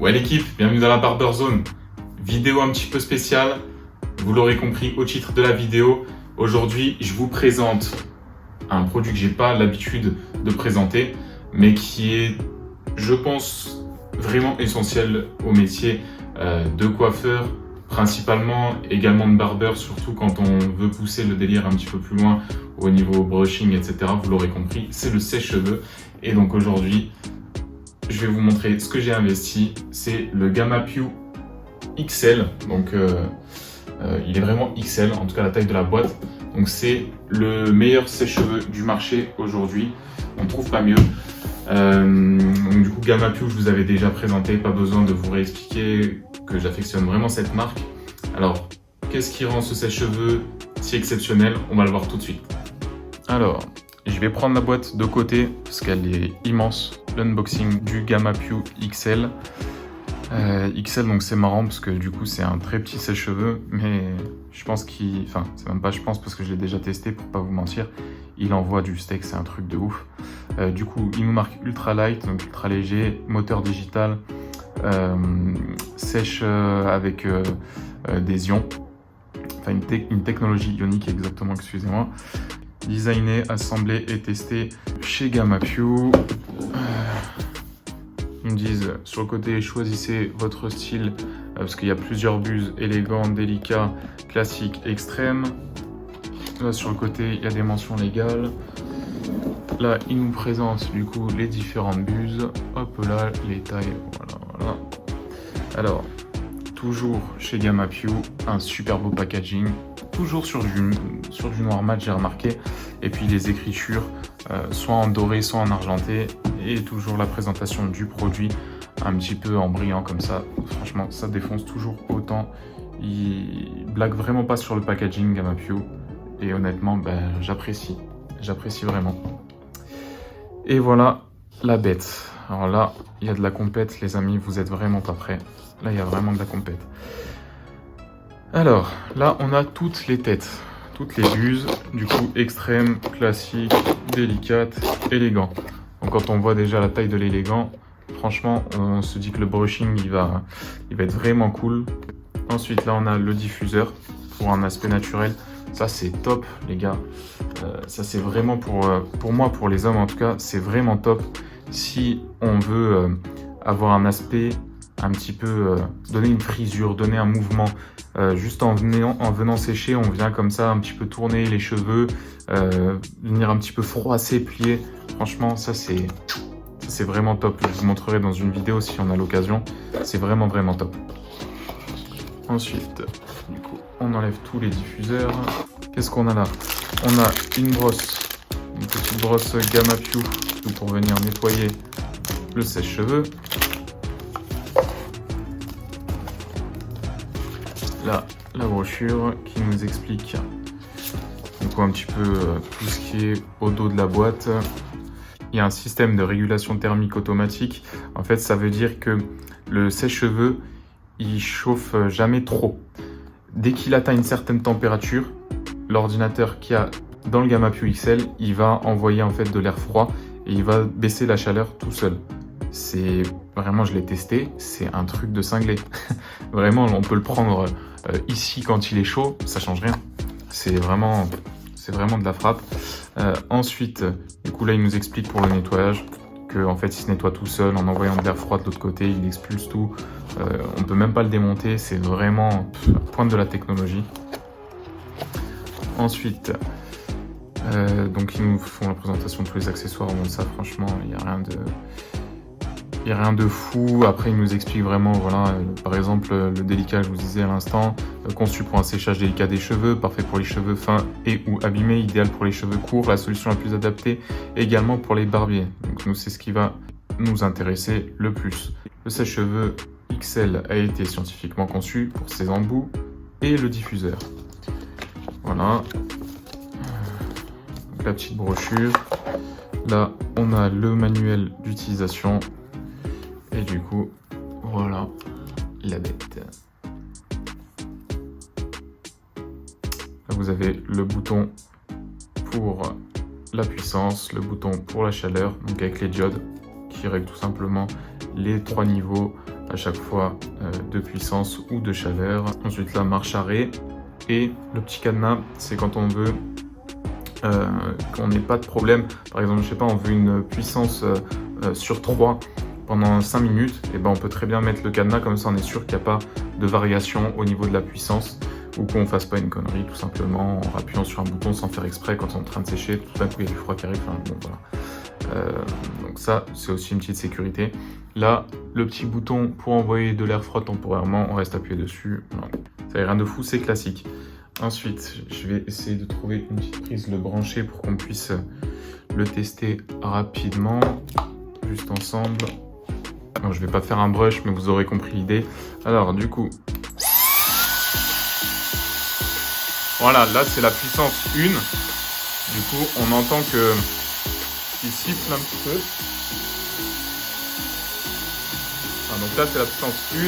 Ouais l'équipe, bienvenue dans la Barber Zone. Vidéo un petit peu spéciale, vous l'aurez compris au titre de la vidéo. Aujourd'hui, je vous présente un produit que j'ai pas l'habitude de présenter, mais qui est, je pense, vraiment essentiel au métier de coiffeur, principalement, également de barbeur, surtout quand on veut pousser le délire un petit peu plus loin au niveau brushing, etc. Vous l'aurez compris, c'est le sèche-cheveux. Et donc aujourd'hui, je vais vous montrer ce que j'ai investi. C'est le Gamma Pew XL. Donc il est vraiment XL, en tout cas la taille de la boîte. Donc c'est le meilleur sèche-cheveux du marché aujourd'hui. On ne trouve pas mieux. Donc, du coup, Gamma Pew, je vous avais déjà présenté, pas besoin de vous réexpliquer que j'affectionne vraiment cette marque. Alors, qu'est-ce qui rend ce sèche-cheveux si exceptionnel? On va le voir tout de suite. Alors, je vais prendre la boîte de côté parce qu'elle est immense. L'unboxing du Gamma Pew XL. XL, donc c'est marrant parce que du coup c'est un très petit sèche-cheveux, mais je pense qu'il... Enfin, c'est même pas je pense parce que je l'ai déjà testé pour pas vous mentir. Il envoie du steak, c'est un truc de ouf. Du coup, il nous marque ultra light, donc ultra léger, moteur digital, sèche avec des ions. Enfin, une technologie ionique exactement, excusez-moi. Designé, assemblé et testé chez Gamma Pew. Ils me disent sur le côté, choisissez votre style parce qu'il y a plusieurs buses, élégant, délicat, classique, extrême. Là sur le côté, il y a des mentions légales. Là, ils nous présentent du coup les différentes buses. Hop là, les tailles, voilà. Alors, toujours chez Gamma Pew, un super beau packaging. Toujours sur du noir mat, j'ai remarqué. Et puis les écritures, soit en doré, soit en argenté. Et toujours la présentation du produit, un petit peu en brillant comme ça. Franchement, ça défonce toujours autant. Il blague vraiment pas sur le packaging Gamma Pew. Et honnêtement, ben, j'apprécie vraiment. Et voilà la bête. Alors là, il y a de la compète, les amis, vous êtes vraiment pas prêts. Là, il y a vraiment de la compète. Alors, là, on a toutes les têtes, toutes les buses, du coup, extrême, classique, délicate, élégant. Donc, quand on voit déjà la taille de l'élégant, franchement, on se dit que le brushing, il va être vraiment cool. Ensuite, là, on a le diffuseur pour un aspect naturel. Ça, c'est top, les gars. Ça, c'est vraiment pour moi, pour les hommes, en tout cas, c'est vraiment top. Si on veut avoir un aspect un petit peu, donner une frisure, donner un mouvement, juste en venant sécher, on vient comme ça un petit peu tourner les cheveux, venir un petit peu froisser, plier. Franchement, ça c'est vraiment top. Je vous montrerai dans une vidéo si on a l'occasion. C'est vraiment top. Ensuite, du coup, on enlève tous les diffuseurs. Qu'est-ce qu'on a là? On a une brosse, une petite brosse Gamma Pew pour venir nettoyer le sèche-cheveux. Là, la brochure qui nous explique donc un petit peu tout ce qui est au dos de la boîte. Il y a un système de régulation thermique automatique. En fait, ça veut dire que le sèche-cheveux, il chauffe jamais trop. Dès qu'il atteint une certaine température, l'ordinateur qui a dans le Gamma Pew XL, il va envoyer en fait de l'air froid et il va baisser la chaleur tout seul. C'est vraiment, je l'ai testé, c'est un truc de cinglé. Vraiment, on peut le prendre ici quand il est chaud, ça change rien. C'est vraiment de la frappe. Ensuite, du coup là, il nous explique pour le nettoyage que en fait, il se nettoie tout seul en envoyant de l'air froid de l'autre côté, il expulse tout. On peut même pas le démonter, c'est vraiment pointe de la technologie. Ensuite, donc ils nous font la présentation de tous les accessoires. Bon, ça, franchement, il n'y a rien de fou. Après, il nous explique vraiment, voilà, par exemple, le délicat, je vous disais à l'instant, conçu pour un séchage délicat des cheveux, parfait pour les cheveux fins et ou abîmés, idéal pour les cheveux courts, la solution la plus adaptée également pour les barbiers. Donc nous, c'est ce qui va nous intéresser le plus. Le sèche-cheveux XL a été scientifiquement conçu pour ses embouts et le diffuseur. Voilà. Donc, la petite brochure. Là, on a le manuel d'utilisation. Et du coup, voilà la bête. Là, vous avez le bouton pour la puissance, le bouton pour la chaleur, donc avec les diodes qui règlent tout simplement les 3 niveaux à chaque fois de puissance ou de chaleur. Ensuite la marche arrêt et le petit cadenas, c'est quand on veut qu'on n'ait pas de problème. Par exemple, je sais pas, on veut une puissance sur 3 pendant 5 minutes, et ben on peut très bien mettre le cadenas, comme ça on est sûr qu'il n'y a pas de variation au niveau de la puissance ou qu'on fasse pas une connerie tout simplement en appuyant sur un bouton sans faire exprès quand on est en train de sécher, tout d'un coup il y a du froid qui arrive, enfin, bon, voilà. Donc ça c'est aussi une petite sécurité. Là le petit bouton pour envoyer de l'air froid temporairement, on reste appuyé dessus, voilà. Ça n'est rien de fou, c'est classique. Ensuite je vais essayer de trouver une petite prise, le brancher pour qu'on puisse le tester rapidement, juste ensemble. Non, je vais pas faire un brush, mais vous aurez compris l'idée. Alors, du coup, voilà, là c'est la puissance 1. Du coup, on entend que il siffle un petit peu. Ah, donc là c'est la puissance 1,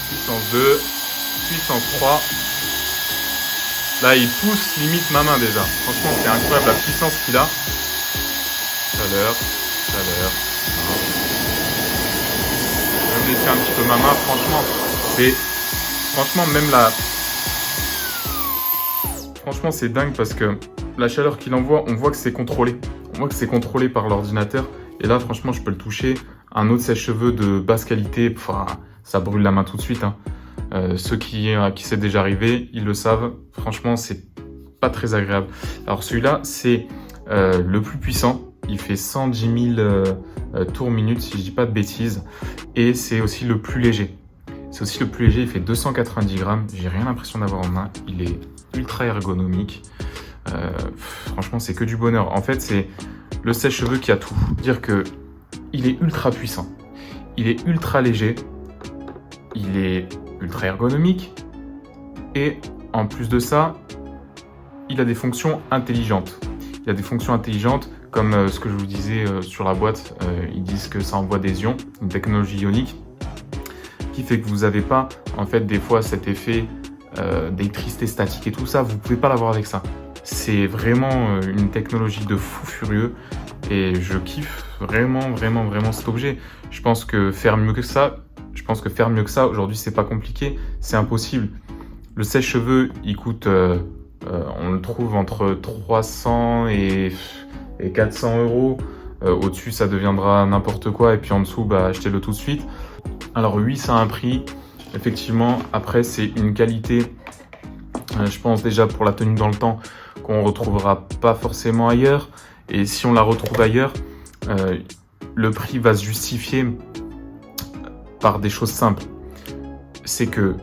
puissance 2, puissance 3. Là, il pousse limite ma main déjà. Franchement, c'est incroyable la puissance qu'il a. Chaleur, chaleur. Je vais me laisser un petit peu ma main, franchement, même la... Franchement, c'est dingue parce que la chaleur qu'il envoie, on voit que c'est contrôlé. On voit que c'est contrôlé par l'ordinateur. Et là, franchement, je peux le toucher. Un autre sèche-cheveux de basse qualité, enfin, ça brûle la main tout de suite, hein. Ceux qui c'est déjà arrivé, ils le savent. Franchement, c'est pas très agréable. Alors celui-là, c'est le plus puissant. Il fait 110 000 tours minute, si je dis pas de bêtises. Et c'est aussi le plus léger. C'est aussi le plus léger, il fait 290 grammes. J'ai rien l'impression d'avoir en main. Il est ultra ergonomique. Franchement, c'est que du bonheur. En fait, c'est le sèche-cheveux qui a tout. Dire que il est ultra puissant. Il est ultra léger. Il est ultra ergonomique. Et en plus de ça, il a des fonctions intelligentes. Il a des fonctions intelligentes comme ce que je vous disais sur la boîte. Ils disent que ça envoie des ions, une technologie ionique qui fait que vous n'avez pas, en fait, des fois cet effet d'électricité statique et tout ça, vous ne pouvez pas l'avoir avec ça. C'est vraiment une technologie de fou furieux et je kiffe vraiment cet objet. Je pense que faire mieux que ça, aujourd'hui, c'est pas compliqué, c'est impossible. Le sèche-cheveux, il coûte, on le trouve entre 300 et 400 euros. Au-dessus, ça deviendra n'importe quoi et puis en dessous, bah, achetez-le tout de suite. Alors oui, ça a un prix, effectivement. Après, c'est une qualité, je pense déjà pour la tenue dans le temps, qu'on retrouvera pas forcément ailleurs. Et si on la retrouve ailleurs, le prix va se justifier par des choses simples. C'est que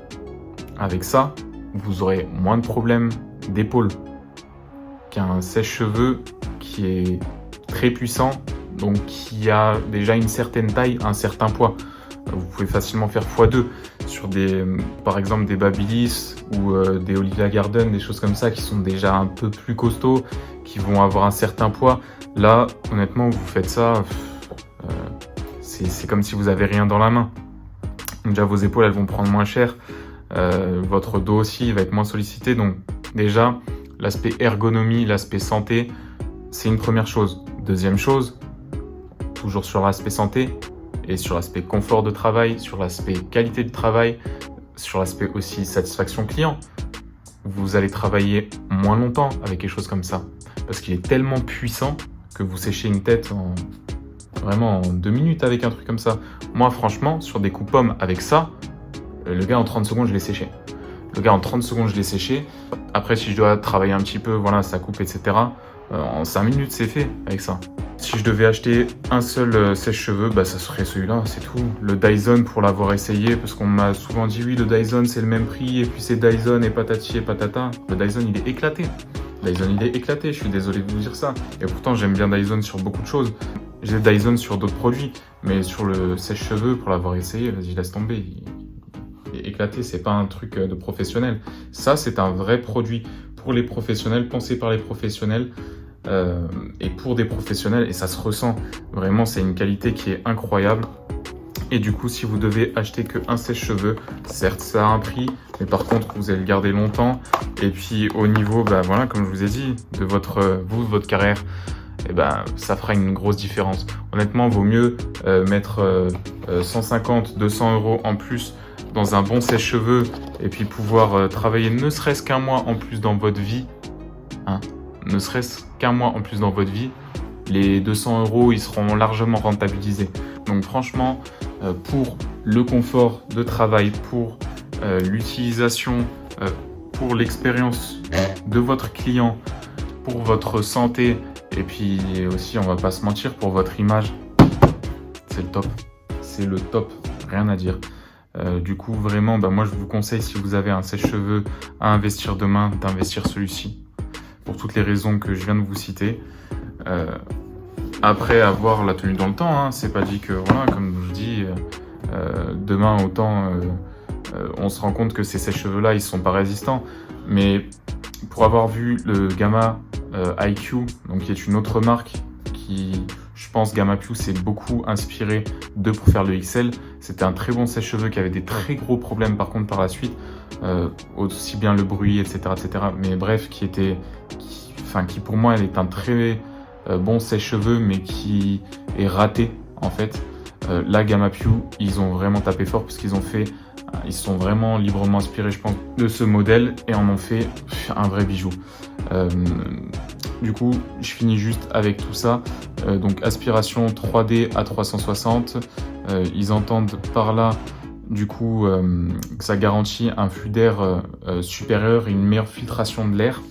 avec ça, vous aurez moins de problèmes d'épaule qu'un sèche-cheveux qui est très puissant, donc qui a déjà une certaine taille, un certain poids. Vous pouvez facilement faire x2 sur des, par exemple des Babyliss ou des Olivia Garden, des choses comme ça qui sont déjà un peu plus costauds, qui vont avoir un certain poids. Là, honnêtement, vous faites ça, c'est comme si vous avez rien dans la main. Déjà, vos épaules, elles vont prendre moins cher. Votre dos aussi va être moins sollicité. Donc déjà, l'aspect ergonomie, l'aspect santé, c'est une première chose. Deuxième chose, toujours sur l'aspect santé et sur l'aspect confort de travail, sur l'aspect qualité de travail, sur l'aspect aussi satisfaction client. Vous allez travailler moins longtemps avec quelque chose comme ça parce qu'il est tellement puissant que vous séchez une tête vraiment en 2 minutes avec un truc comme ça. Moi, franchement, sur des coupes pommes avec ça, le gars en 30 secondes, je l'ai séché. Après, si je dois travailler un petit peu, voilà, ça coupe, etc. En 5 minutes, c'est fait avec ça. Si je devais acheter un seul sèche-cheveux, bah, ça serait celui-là, c'est tout. Le Dyson pour l'avoir essayé, parce qu'on m'a souvent dit oui, le Dyson c'est le même prix, et puis c'est Dyson et patati et patata. Le Dyson il est éclaté. Je suis désolé de vous dire ça. Et pourtant j'aime bien Dyson sur beaucoup de choses. J'ai Dyson sur d'autres produits, mais sur le sèche-cheveux, pour l'avoir essayé, vas-y, laisse tomber. Il est éclaté, c'est pas un truc de professionnel. Ça, c'est un vrai produit pour les professionnels, pensé par les professionnels. Et pour des professionnels, et ça se ressent vraiment, c'est une qualité qui est incroyable. Et du coup, si vous devez acheter qu'un sèche-cheveux, certes ça a un prix, mais par contre vous allez le garder longtemps. Et puis au niveau, bah voilà, comme je vous ai dit, de votre carrière, et ben, ça fera une grosse différence. Honnêtement, vaut mieux mettre 150, 200 € en plus dans un bon sèche-cheveux et puis pouvoir travailler ne serait-ce qu'un mois en plus dans votre vie, hein, ne serait-ce qu'un mois en plus dans votre vie, les 200 €, ils seront largement rentabilisés. Donc franchement, pour le confort de travail, pour l'utilisation, pour l'expérience de votre client, pour votre santé, et puis aussi, on va pas se mentir, pour votre image, c'est le top. C'est le top, rien à dire. Du coup, vraiment, moi je vous conseille, si vous avez un sèche-cheveux à investir demain, d'investir celui-ci. Pour toutes les raisons que je viens de vous citer. Après, avoir la tenue dans le temps, hein, c'est pas dit que, voilà, comme je vous dis, demain autant, on se rend compte que ces sèche-cheveux-là, ils sont pas résistants. Mais pour avoir vu le Gamma IQ, donc qui est une autre marque qui, je pense, Gamma Pew s'est beaucoup inspiré d'eux pour faire le XL. C'était un très bon sèche-cheveux qui avait des très gros problèmes par contre par la suite, aussi bien le bruit, etc., etc. Mais bref, qui pour moi, elle est un très bon sèche-cheveux, mais qui est raté en fait. La Gamma Pew, ils ont vraiment tapé fort parce qu'ils ils sont vraiment librement inspirés, je pense, de ce modèle et en ont fait un vrai bijou. Du coup, je finis juste avec tout ça. Donc, aspiration 3D à 360. Ils entendent par là, du coup, que ça garantit un flux d'air supérieur et une meilleure filtration de l'air.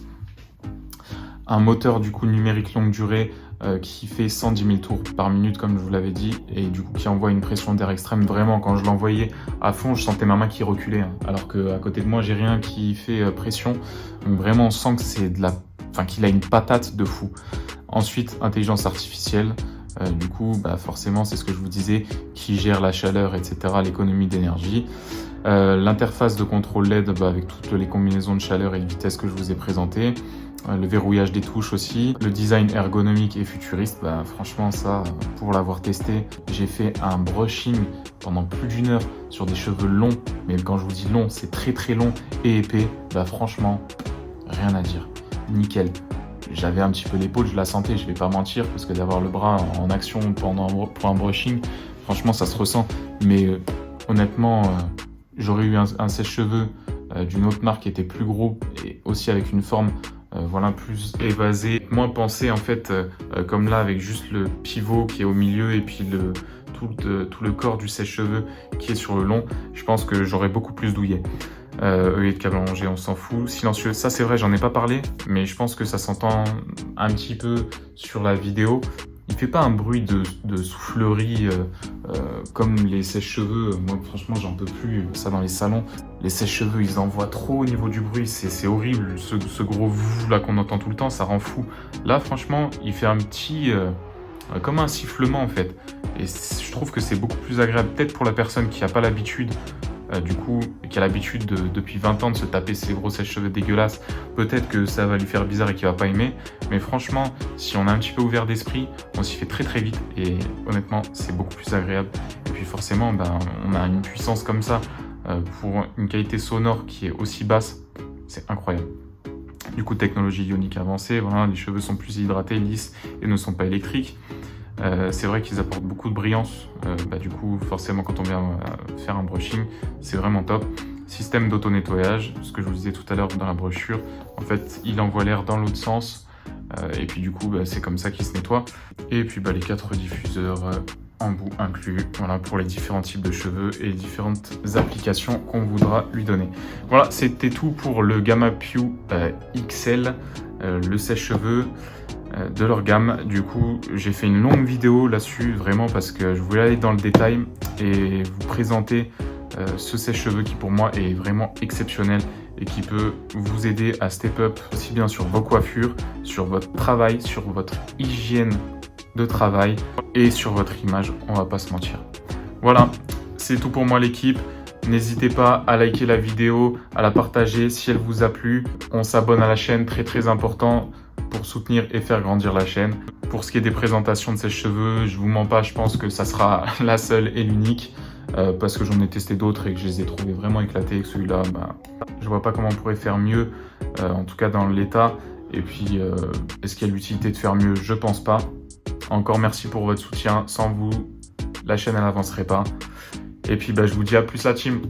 Un moteur, du coup, numérique longue durée qui fait 110 000 tours par minute, comme je vous l'avais dit, et du coup qui envoie une pression d'air extrême. Vraiment, quand je l'envoyais à fond, je sentais ma main qui reculait, hein, alors qu'à côté de moi, j'ai rien qui fait pression. Donc vraiment, on sent que c'est qu'il a une patate de fou. Ensuite, intelligence artificielle. Du coup, forcément, c'est ce que je vous disais, qui gère la chaleur, etc., l'économie d'énergie. L'interface de contrôle LED avec toutes les combinaisons de chaleur et de vitesse que je vous ai présentées. Le verrouillage des touches aussi, le design ergonomique et futuriste, franchement ça, pour l'avoir testé, j'ai fait un brushing pendant plus d'1 heure sur des cheveux longs, mais quand je vous dis long, c'est très très long et épais, franchement, rien à dire, nickel. J'avais un petit peu l'épaule, je la sentais, je vais pas mentir, parce que d'avoir le bras en action pour un brushing, franchement ça se ressent, mais honnêtement, j'aurais eu un sèche-cheveux d'une autre marque qui était plus gros et aussi avec une forme plus évasé, moins pensé en fait, comme là avec juste le pivot qui est au milieu et puis tout le corps du sèche-cheveux qui est sur le long. Je pense que j'aurais beaucoup plus douillé. œillet de câble allongé, on s'en fout. Silencieux, ça c'est vrai, j'en ai pas parlé, mais je pense que ça s'entend un petit peu sur la vidéo. Il fait pas un bruit de soufflerie comme les sèche-cheveux. Moi, franchement, j'en peux plus. Ça dans les salons, les sèche-cheveux, ils envoient trop au niveau du bruit. C'est horrible. Ce gros vous là qu'on entend tout le temps, ça rend fou. Là, franchement, il fait un petit comme un sifflement en fait. Et je trouve que c'est beaucoup plus agréable, peut-être pour la personne qui n'a pas l'habitude. Du coup, qui a l'habitude depuis 20 ans de se taper ses gros sèche-cheveux dégueulasses, peut-être que ça va lui faire bizarre et qu'il va pas aimer. Mais franchement, si on est un petit peu ouvert d'esprit, on s'y fait très très vite et honnêtement, c'est beaucoup plus agréable. Et puis forcément, on a une puissance comme ça pour une qualité sonore qui est aussi basse, c'est incroyable. Du coup, technologie ionique avancée, voilà, les cheveux sont plus hydratés, lisses et ne sont pas électriques. C'est vrai qu'ils apportent beaucoup de brillance, du coup forcément quand on vient faire un brushing, c'est vraiment top. Système d'auto-nettoyage, ce que je vous disais tout à l'heure dans la brochure, en fait il envoie l'air dans l'autre sens, et puis du coup c'est comme ça qu'il se nettoie. Et puis les 4 diffuseurs embouts inclus, voilà, pour les différents types de cheveux et les différentes applications qu'on voudra lui donner. Voilà, c'était tout pour le Gamma Pew XL, le sèche-cheveux de leur gamme. Du coup, j'ai fait une longue vidéo là-dessus, vraiment parce que je voulais aller dans le détail et vous présenter ce sèche-cheveux qui pour moi est vraiment exceptionnel et qui peut vous aider à step up aussi bien sur vos coiffures, sur votre travail, sur votre hygiène de travail et sur votre image, on va pas se mentir. Voilà, c'est tout pour moi l'équipe. N'hésitez pas à liker la vidéo, à la partager si elle vous a plu. On s'abonne à la chaîne, très très important pour soutenir et faire grandir la chaîne. Pour ce qui est des présentations de sèche-cheveux, je vous mens pas, je pense que ça sera la seule et l'unique parce que j'en ai testé d'autres et que je les ai trouvés vraiment éclatés. Et que celui-là, je vois pas comment on pourrait faire mieux, en tout cas dans l'état. Et puis, est-ce qu'il y a l'utilité de faire mieux? Je pense pas. Encore merci pour votre soutien. Sans vous, la chaîne elle n'avancerait pas. Et puis je vous dis à plus la team.